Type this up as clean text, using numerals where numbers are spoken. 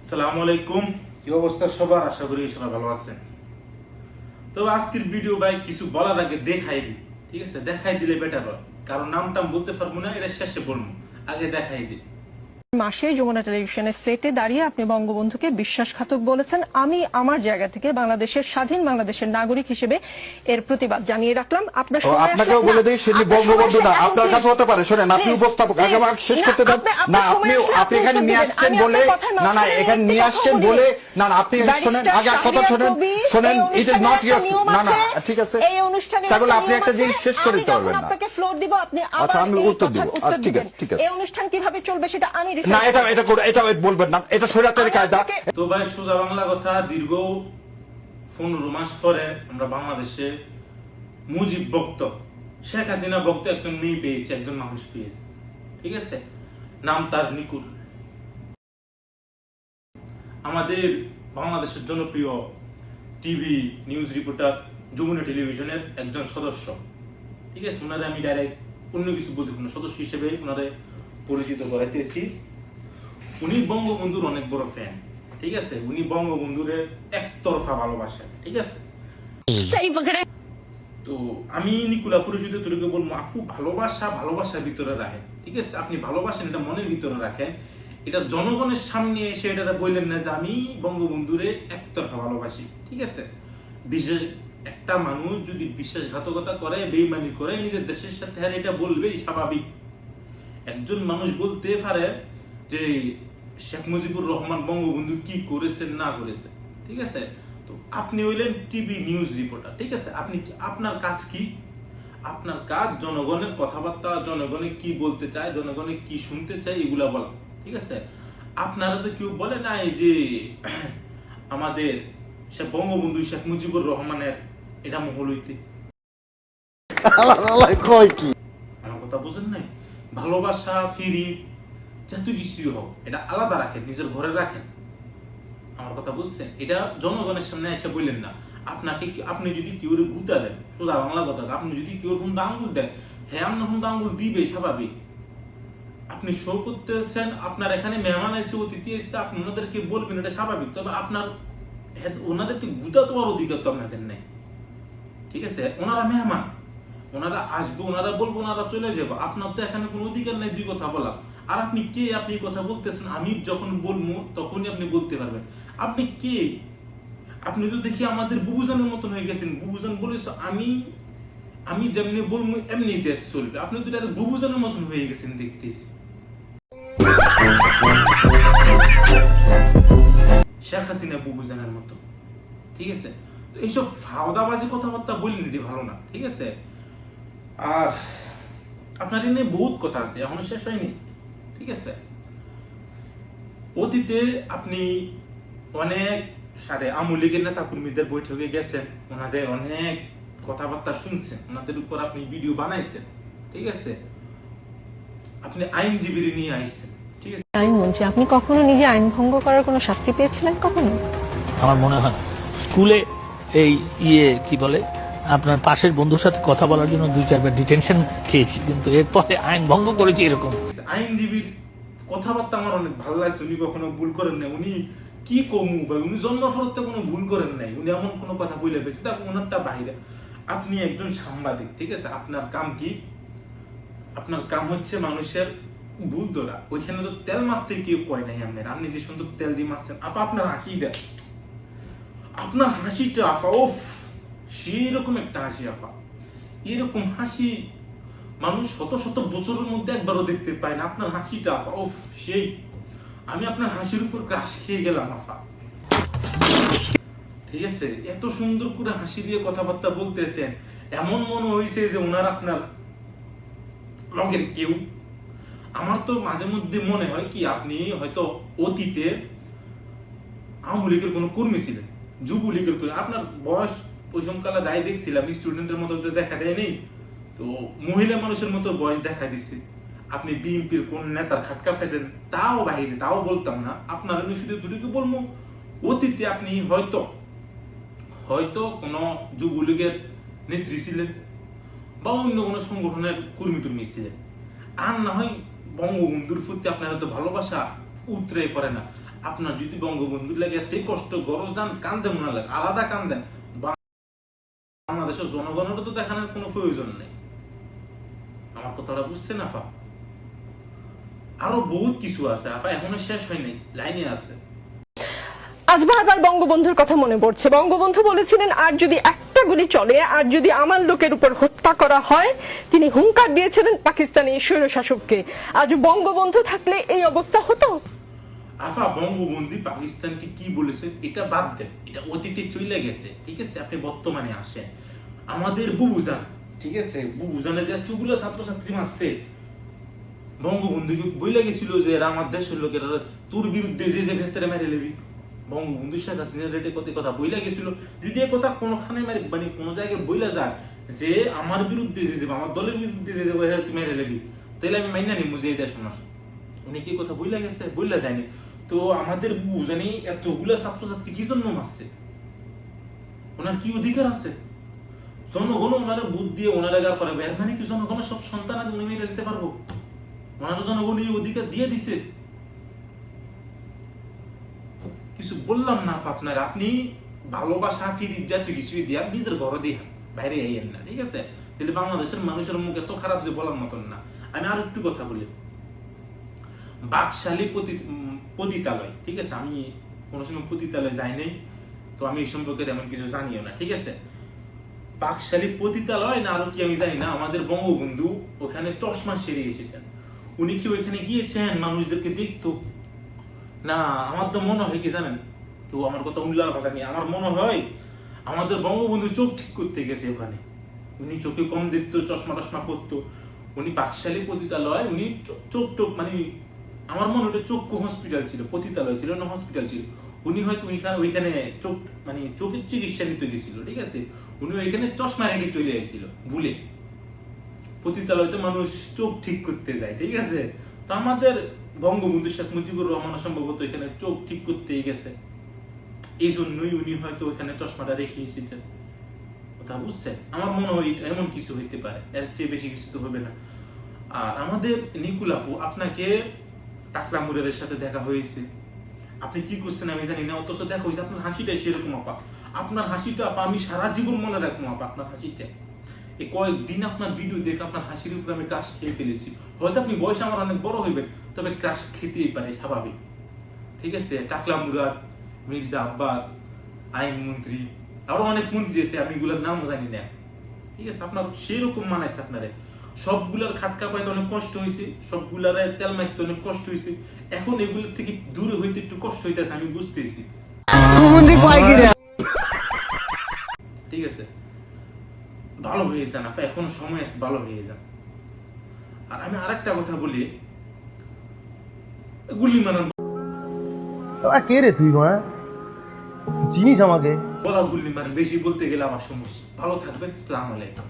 আসসালামু আলাইকুম। কি অবস্থা সবার? আশা করি সবাই ভালো আছেন। তো আজকের ভিডিও ভাই কিছু বলার আগে দেখাই দিই, ঠিক আছে? দেখাই দিলে বেটার হয়, কারণ নামটা বলতে পারবো না, এটা শেষে বলবো, আগে দেখাই দিই। মাসে যমুনা টেলিভিশনের সেটে দাঁড়িয়ে আপনি বঙ্গবন্ধুকে বিশ্বাসঘাতক বলেছেন। আমি আমার জায়গা থেকে বাংলাদেশের স্বাধীন বাংলাদেশের নাগরিক হিসেবে এর প্রতিবাদ জানিয়ে রাখলাম। আপনাকেও বলে দিই, সেটি বঙ্গবন্ধু না, আপনার কাছে হতে পারে। শোনেন, আপনি উপস্থাপক, আগে আমাকে শেষ করতে দেন না। আপনি এখানে নিয়ে আসছেন বলে না, এখানে নিয়ে আসছেন বলে না, আপনি শোনেন, আগে কথা শোনেন, ইট ইজ নট ইয়োর না, ঠিক আছে? এই অনুষ্ঠানে তাহলে আপনি একটা জিনিস শেষ করে দিতে পারবেন না। আপনাকে ফ্লোর দিব, আপনি আবার আমি উত্তর দিব। ঠিক আছে, ঠিক আছে। এই অনুষ্ঠান কিভাবে চলবে সেটা আমি না, এটা বলবেন না, এটা স্বৈরাচারী কায়দা। তো ভাই সোজা বাংলা কথা, দীর্ঘ 15 মাস পরে আমরা বাংলাদেশে মুজিব ভক্ত, শেখ হাসিনা ভক্ত একজন মেয়ে পেয়েছি, একজন মানুষ পেয়েছি, ঠিক আছে? নাম তার নিকুল। আমাদের বাংলাদেশের জনপ্রিয় টিভি নিউজ রিপোর্টার, যমুনা টেলিভিশনের একজন সদস্য, ঠিক আছে? ওনারে আমি ডাইরেক্ট অন্য কিছু বলতে না, সদস্য হিসেবে ওনারে পরিচিত করাইতেছি। উনি বঙ্গবন্ধুর অনেক বড় ফ্যান, ঠিক আছে? উনি বঙ্গবন্ধুরে একতরফা ভালোবাসেন, ঠিক আছে? তো আমি নিকুলা ফুরুষিতে তোকে বলবো, আফু ভালোবাসার ভিতরে রাখেন, ঠিক আছে? আপনি ভালোবাসেন, এটা মনের ভিতরে রাখেন, এটা জনগণের সামনে এসে এটা বললেন না যে আমি বঙ্গবন্ধুরে একতরফা ভালোবাসি, ঠিক আছে? বিশেষ একটা মানুষ যদি বিশ্বাসঘাতকতা করে, বেইমানি করে নিজের দেশের সাথে, আর এটা বলবেই স্বাভাবিক। একজন মানুষ বলতে পারে যে শেখ মুজিবুর রহমান বঙ্গবন্ধু কি করেছেন না করেছে, ঠিক আছে? তো আপনি হইলেন টিভি নিউজ রিপোর্টার, ঠিক আছে? আপনার কাজ কি? আপনার কাজ জনগণের কথাবার্তা, জনগণে কি বলতে চায়, জনগণে কি শুনতে চায়, এগুলা বলা, ঠিক আছে? আপনারা তো কেউ বলে নাই যে আমাদের বঙ্গবন্ধু শেখ মুজিবুর রহমানের এটা মহল হইতে। আমার কথা বুঝেন নাই? ভালোবাসা ফিরি যত কিছুই হোক, এটা আলাদা রাখেন, নিজের ঘরে রাখেন। আমার কথা বুঝছেন? এটা জনগণের সামনে এসে বললেন না। আপনি যদি কেউ গুতা দেন, সোজা বাংলা কথা, আপনি যদি কেউ আঙ্গুল দেন, হ্যাঁ আপনার আঙ্গুল দিবে, স্বাভাবিক। আপনি শো করতেছেন, আপনার এখানে মেহমান এসে, অতিথি এসে, আপনি ওনাদেরকে বলবেন, এটা স্বাভাবিক। তবে আপনার ওনাদেরকে গুতা দেওয়ার অধিকার তো আপনাদের নেই, ঠিক আছে? ওনারা মেহমান, ওনারা আসবে, ওনারা বলবো, ওনারা চলে যাবো। আপনার তো এখানে কোনো অধিকার নেই দুই কথা বলা। আর আপনি কে? আপনি কথা বলতেছেন, আমি যখন বলবো তখনই আপনি বলতে পারবেন। আপনি কে? আপনি তো দেখি আমাদের বুবুজানের মতন হয়ে গেছেন। বুবুজান বলেছ আমি যেমনি বলবো এমনি দেশ চলবে। আপনি তো বুবুজানের মতন হয়ে গেছেন দেখতেছি। শেখ হাসিনা বুবুজানের মতো, ঠিক আছে? তো এইসব ফাওদাবাজি কথাবার্তা বললেন, এটি ভালো না, ঠিক আছে? আর আপনার এনে বহুত কথা আছে, এখনো শেষ হয়নি, ঠিক আছে? অতীতে আপনি অনেক আওয়ামী লীগের নেতা কর্মীদের বৈঠকে গেছেন, ওনাদের অনেক কথাবার্তা শুনছেন, ওনাদের উপর আপনি ভিডিও বানাইছেন, ঠিক আছে? আপনি আইনজীবী নিয়ে আইছেন, ঠিক আছে? আইনমন্ত্রী, আপনি কখনো নিজে আইন ভঙ্গ করার কোনো শাস্তি পেয়েছিলেন কখনো? আমার মনে হয় স্কুলে এই কি বলে, আপনার পাশের বন্ধুর সাথে কথা বলার জন্য 2-4 বার ডিটেনশন খেয়েছি, কিন্তু এরপরে আইন ভঙ্গ করেছি এরকম। আইনজীবীর কথাবার্তা আমার অনেক ভালো লাগছে। উনি কখনো ভুল করেন না। উনি কি কমু ভাই, উনি জন্মফলতে কোনো ভুল করেন নাই। উনি এমন কোনো কথা বলে ফেলছে, তা ওনারটা বাইরে। আপনি একজন সাংবাদিক, ঠিক আছে? আপনার কাম কি? আপনার কাম হচ্ছে মানুষের ভুল ধরা। ওইখানে তো তেল মারতে কেউ কয় নাই আপনার। আপনি যে সুন্দর তেল দিয়ে মারছেন, আপা আপনার হাসিটা, আপনার হাসিটা আফা, ওফ, সেই রকম একটা হাসি আফা। এরকম হাসি মানুষ শত শত বছরের মধ্যে একবারও দেখতে পায় না। আপনার হাসিটা আফা, ওফ, সেই। আমি আপনার হাসির উপর ক্রাশ খেয়ে গেলাম আফা, ঠিক আছে? এত সুন্দর করে হাসি দিয়ে কথাবার্তা বলতেছেন, এমন মনে হয়েছে যে ওনার আপনার লগের কেউ। আমার তো মাঝে মধ্যে মনে হয় কি, আপনি হয়তো অতীতে আওয়ামী লীগের কোনো কর্মী ছিলেন, যুবলীগের কর্মী। আপনার বয়স ওই সময়কালে যাই দেখছিলাম, স্টুডেন্টের মতো দেখা দেয় নেই, তো মহিলা মানুষের মতো বয়স দেখা দিচ্ছে। আপনি বিএনপির কোন নেতার খাটকা ফেছেন তাও বাহিরে, তাও বলতাম না। আপনার শুধু দুটোকে বলবো, অতীতে আপনি হয়তো কোনো যুবলীগের নেত্রী ছিলেন, বা অন্য কোনো সংগঠনের কর্মী টর্মী ছিলেন। আর না হয় বঙ্গবন্ধুর প্রতি আপনার হয়তো ভালোবাসা উতরে পড়ে না। আপনার যদি বঙ্গবন্ধুর লাগে এতে কষ্ট গরম যান কান্দেন না লাগে আলাদা কান্দেন, বাংলাদেশের জনগণেরও তো দেখানোর কোনো প্রয়োজন নেই। আমার কথাটা বুঝছেন আফা? আরো বহুত কিছু আছে আফা, এখনো শেষ হয়নি, লাইনে আছে। আজ বারবার বঙ্গবন্ধুর কথা মনে পড়ছে। বঙ্গবন্ধু বলেছিলেন আর যদি একটা গুলি চলে, আর যদি আমার লোকের উপর হত্যা করা হয়, তিনি হুঙ্কার দিয়েছিলেন পাকিস্তানি স্বৈরশাসককে। আজ বঙ্গবন্ধু থাকলে এই অবস্থা হতো? আফা, বঙ্গবন্ধু পাকিস্তানকে কি বলেছে এটা বাদ দেন, এটা অতীতে চলে গেছে, ঠিক আছে? আপনি বর্তমানে আসেন। আমাদের বুবুজান, ঠিক আছে, বুবুজানে যে এতগুলো ছাত্রছাত্রী মারছে, বঙ্গবন্ধুকে বইলে গেছিল যে এরা আমার দেশের লোকেরা, তোর বিরুদ্ধে যে ভেতরে মেরে লেবি। বঙ্গবন্ধু শেখ হাসিনার রেটে কথা বইলা গেছিল। যদি এ কথা কোনোখানে মানে কোনো জায়গায় বইলা যায় যে আমার বিরুদ্ধে যে যাবে, আমার দলের বিরুদ্ধে যে যাবে তুই মেরে লেবি, তাহলে আমি মাইনা নিমু যে এই দেশ ওনার। উনি কি কথা বইলা গেছে? বইলা যায়নি। তো আমাদের বুঝানি এতগুলা ছাত্রছাত্রী কি জন্য মারছে? ওনার কি অধিকার আছে? জনগণ ওনারা বুদ্ধ দিয়ে ওনারা গার করাবে, এর মানে কি জনগণের সব সন্তান উনি মেরে নিতে পারবো? ওনারা জনগণ এই অধিকার দিয়ে দিছে। কিছু বললাম না আপনার, আপনি ভালোবাসা ফিরি জাতীয় কিছু দিয়া নিজের ঘরে দিয়ে বাইরে আইয়েন না, ঠিক আছে? তাহলে বাংলাদেশের মানুষের মুখ এত খারাপ যে বলার মতন না। আমি আর একটু কথা বলি, বাকশালী পতিতালয়, ঠিক আছে? আমি কোনো সময় পতিতালয় যাই নাই, তো আমি এই সম্পর্কে তেমন কিছু জানিও না, ঠিক আছে? বাকশালী পতিতালয় না আরো কি আমি জানি না, আমাদের বঙ্গবন্ধু ওখানে চশমা সেরে এসেছেন। উনি কি ওইখানে গিয়েছেন মানুষদেরকে দেখতো? না, আমার তো মনে হয় কি জানেন, কেউ আমার কথা উল্লাহ কথা নিয়ে, আমার মনে হয় আমাদের বঙ্গবন্ধু চোখ ঠিক করতে গেছে ওখানে। উনি চোখে কম দেখতো, চশমা টশমা করতো। উনি বাকশালী পতিতালয়, উনি চোখ টোক মানে আমার মনে হয় চক্ষু হসপিটাল ছিল, পতিতালয় ছিল না হসপিটাল ছিল। উনি হয়তো ওইখানে চোখ মানে চোখের চিকিৎসা নিতে গেছিল, ঠিক আছে? উনি ওইখানে চশমা রেখে চলে আসছিল ভুলে। পতিতালয় তো মানুষ চোখ ঠিক করতে যায়, ঠিক আছে? তো আমাদের বঙ্গবন্ধু শেখ মুজিবুর রহমান সম্ভবত এখানে চোখ ঠিক করতেই গেছে, এই জন্যই উনি হয়তো ওখানে চশমাটা রেখে এসেছেন। কথা বুঝছেন? আমার মনে হয় এমন কিছু হইতে পারে, এর চেয়ে বেশি কিছু তো হবে না। আর আমাদের নিকুল আপু, আপনাকে টাকলা মুরাদের সাথে দেখা হয়েছে, আপনি কি করছেন আমি জানি না, অথচ দেখা হয়েছে। আপনার হাসিটা সেরকম আপা, আপনার হাসিটা আপা আমি সারা জীবন মনে রাখবো আপা, আপনার হাসিটা। এই কয়েকদিন আপনার ভিডিও দেখে আপনার হাসির উপরে আমি ক্রাশ খেয়ে ফেলেছি। হয়তো আপনি বয়স আমার অনেক বড় হইবেন, তবে ক্রাশ খেতেই পারে, স্বাভাবিক, ঠিক আছে? টাকলা মুরাদ, মির্জা আব্বাস, আইনমন্ত্রী, আরো অনেক মন্ত্রী আছে, আমি এগুলোর নামও জানি না, ঠিক আছে? আপনার সেরকম মানাইছে আপনারে। সবগুলার খাটকা পাইতে অনেক কষ্ট হয়েছে, সবগুলার তেল মাইতে অনেক কষ্ট হয়েছে। এখন এগুলোর থেকে দূরে হইতে একটু কষ্ট হইতেছে, আমি বুঝতেছি, ঠিক আছে? ভালো হয়ে যান আপা, এখন সময় আছে, ভালো হয়ে যান। আর আমি আরেকটা কথা বলি, গুলি মারান কে রে তুই চিনিস আমাকে? বলা গুলি মারেন, বেশি বলতে গেলে আমার সমস্যা। ভালো থাকবেন, আসসালামু আলাইকুম।